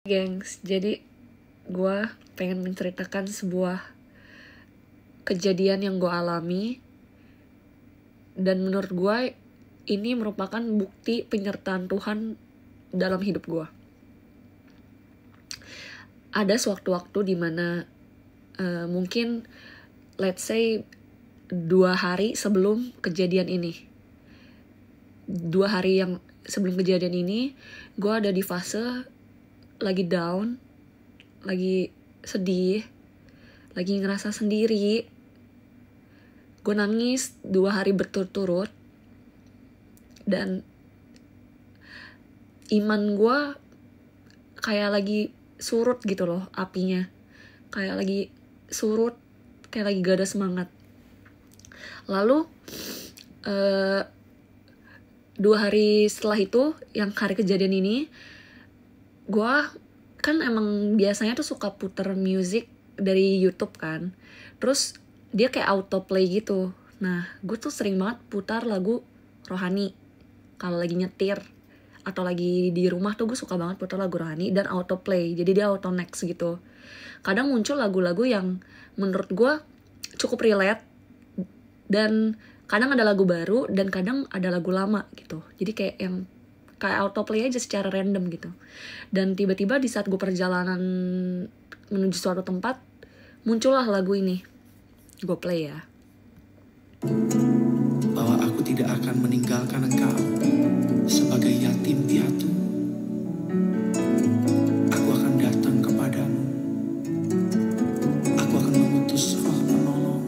Gengs, jadi gue pengen menceritakan sebuah kejadian yang gue alami. Dan menurut gue ini merupakan bukti penyertaan Tuhan dalam hidup gue. Ada sewaktu-waktu dimana mungkin let's say 2 hari sebelum kejadian ini, 2 hari yang sebelum kejadian ini, gue ada di fase lagi down, lagi sedih, lagi ngerasa sendiri. Gue nangis 2 hari berturut-turut. Dan iman gue kayak lagi surut gitu loh apinya. Kayak lagi surut, kayak lagi gak ada semangat. Lalu 2 hari setelah itu, yang hari kejadian ini, gue kan emang biasanya tuh suka puter music dari YouTube kan. Terus dia kayak autoplay gitu. Nah, gue tuh sering banget putar lagu rohani kalau lagi nyetir atau lagi di rumah tuh gue suka banget putar lagu rohani dan autoplay. Jadi dia auto next gitu. Kadang muncul lagu-lagu yang menurut gue cukup relate, dan kadang ada lagu baru dan kadang ada lagu lama gitu. Jadi kayak yang kayak autoplay aja secara random gitu. Dan tiba-tiba di saat gue perjalanan menuju suatu tempat, muncullah lagu ini. Gue play ya. Bahwa aku tidak akan meninggalkan engkau sebagai yatim piatu. Aku akan datang kepadamu. Aku akan mengutus roh penolong,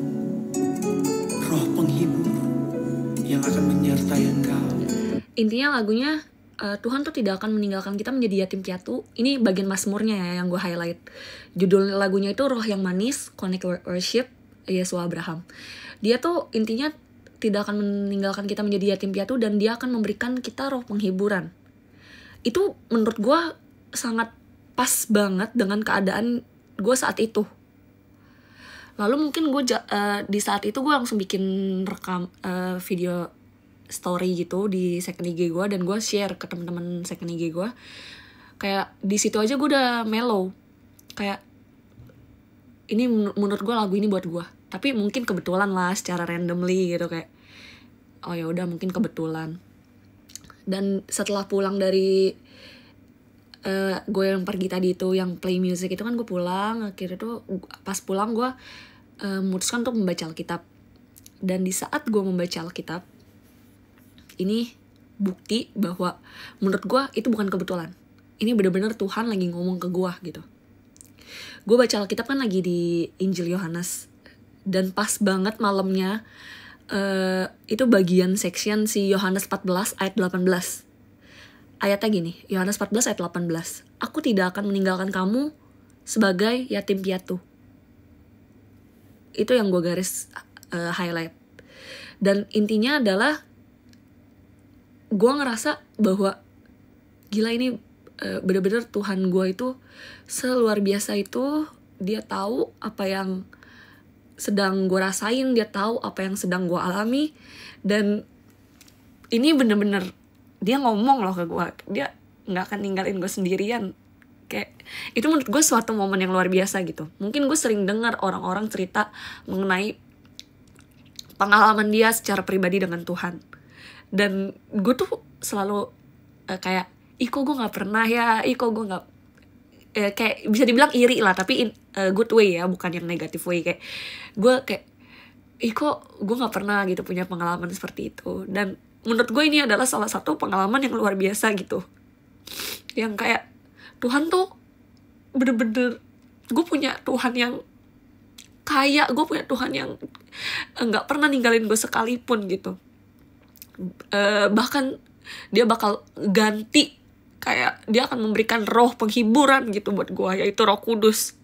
roh penghibur yang akan menyertai engkau. Intinya lagunya Tuhan tuh tidak akan meninggalkan kita menjadi yatim piatu. Ini bagian mazmurnya ya yang gue highlight. Judul lagunya itu Roh yang Manis, Connect Worship, Yesua Abraham. Dia tuh intinya tidak akan meninggalkan kita menjadi yatim piatu, dan dia akan memberikan kita roh penghiburan. Itu menurut gue sangat pas banget dengan keadaan gue saat itu. Lalu mungkin gue di saat itu gue langsung bikin rekam video story gitu di second IG gue, dan gue share ke teman-teman second IG gue. Kayak di situ aja gue udah mellow. Kayak ini menurut gue lagu ini buat gue. Tapi mungkin kebetulan lah secara randomly gitu, kayak oh ya udah mungkin kebetulan. Dan setelah pulang dari gue yang pergi tadi itu yang play music itu kan, gue pulang, akhirnya tuh pas pulang gue memutuskan untuk membaca Alkitab. Dan di saat gue membaca Alkitab, ini bukti bahwa menurut gue itu bukan kebetulan. Ini benar-benar Tuhan lagi ngomong ke gue gitu. Gue baca Alkitab kan lagi di Injil Yohanes, dan pas banget malamnya itu bagian section si Yohanes 14 ayat 18. Ayatnya gini, Yohanes 14 ayat 18. Aku tidak akan meninggalkan kamu sebagai yatim piatu. Itu yang gue garis highlight. Dan intinya adalah gue ngerasa bahwa gila, ini bener-bener Tuhan gue itu seluar biasa itu. Dia tahu apa yang sedang gue rasain, dia tahu apa yang sedang gue alami. Dan ini bener-bener dia ngomong loh ke gue, dia gak akan ninggalin gue sendirian. Kayak itu menurut gue suatu momen yang luar biasa gitu. Mungkin gue sering dengar orang-orang cerita mengenai pengalaman dia secara pribadi dengan Tuhan, dan gue tuh selalu kayak kok gue gak pernah ya, kok gue gak kayak bisa dibilang iri lah, tapi in good way ya, bukan yang negative way. Kayak gue kayak kok gue gak pernah gitu punya pengalaman seperti itu. Dan menurut gue ini adalah salah satu pengalaman yang luar biasa gitu, yang kayak Tuhan tuh bener-bener, gue punya Tuhan yang kaya, gue punya Tuhan yang gak pernah ninggalin gue sekalipun gitu. Bahkan dia bakal ganti, kayak dia akan memberikan roh penghiburan gitu buat gue, yaitu Roh Kudus.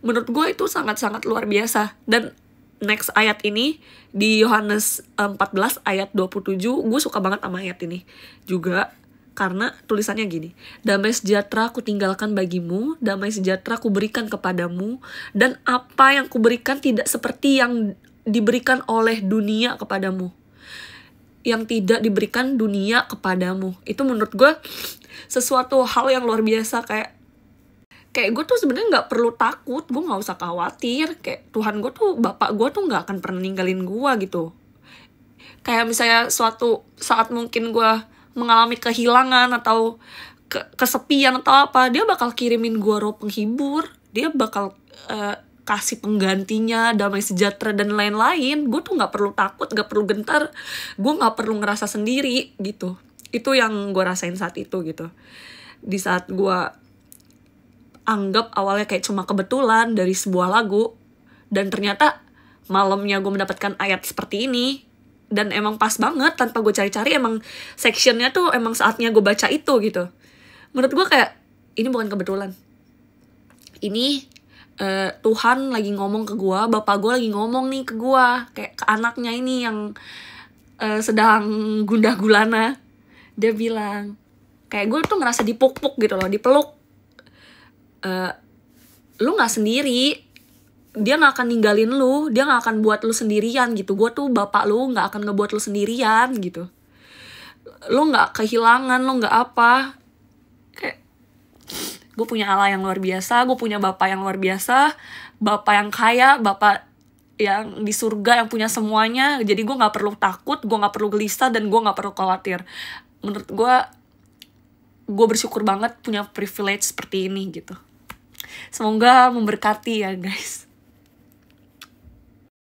Menurut gue itu sangat-sangat luar biasa. Dan next ayat ini di Yohanes 14 ayat 27, gue suka banget sama ayat ini juga, karena tulisannya gini, damai sejahtera ku tinggalkan bagimu, damai sejahtera ku berikan kepadamu, dan apa yang ku berikan tidak seperti yang diberikan oleh dunia kepadamu. yang tidak diberikan dunia kepadamu. Itu menurut gue sesuatu hal yang luar biasa. Kayak gue tuh sebenarnya nggak perlu takut, gue nggak usah khawatir. Kayak Tuhan gue tuh, Bapak gue tuh nggak akan pernah ninggalin gue gitu. Kayak misalnya suatu saat mungkin gue mengalami kehilangan atau kesepian atau apa, dia bakal kirimin gue roh penghibur, dia bakal kasih penggantinya, damai sejahtera dan lain-lain. Gue tuh nggak perlu takut, nggak perlu gentar, gue nggak perlu ngerasa sendiri gitu. Itu yang gue rasain saat itu gitu. Di saat gue anggap awalnya kayak cuma kebetulan dari sebuah lagu, dan ternyata malamnya gue mendapatkan ayat seperti ini, dan emang pas banget tanpa gue cari-cari, emang sectionnya tuh emang saatnya gue baca itu gitu. Menurut gue kayak ini bukan kebetulan, ini Tuhan lagi ngomong ke gue, Bapak gue lagi ngomong nih ke gue, kayak ke anaknya ini yang sedang gundah gulana. Dia bilang kayak gue tuh ngerasa dipuk-puk gitu loh, dipeluk. Lu gak sendiri, dia gak akan ninggalin lu, dia gak akan buat lu sendirian gitu. Gue tuh bapak lu, gak akan ngebuat lu sendirian gitu. Lu gak kehilangan, lu gak apa. Kayak gue punya Allah yang luar biasa, gue punya bapak yang luar biasa, bapak yang kaya, bapak yang di surga yang punya semuanya. Jadi gue gak perlu takut, gue gak perlu gelisah, dan gue gak perlu khawatir. Menurut gue bersyukur banget punya privilege seperti ini gitu. Semoga memberkati ya guys.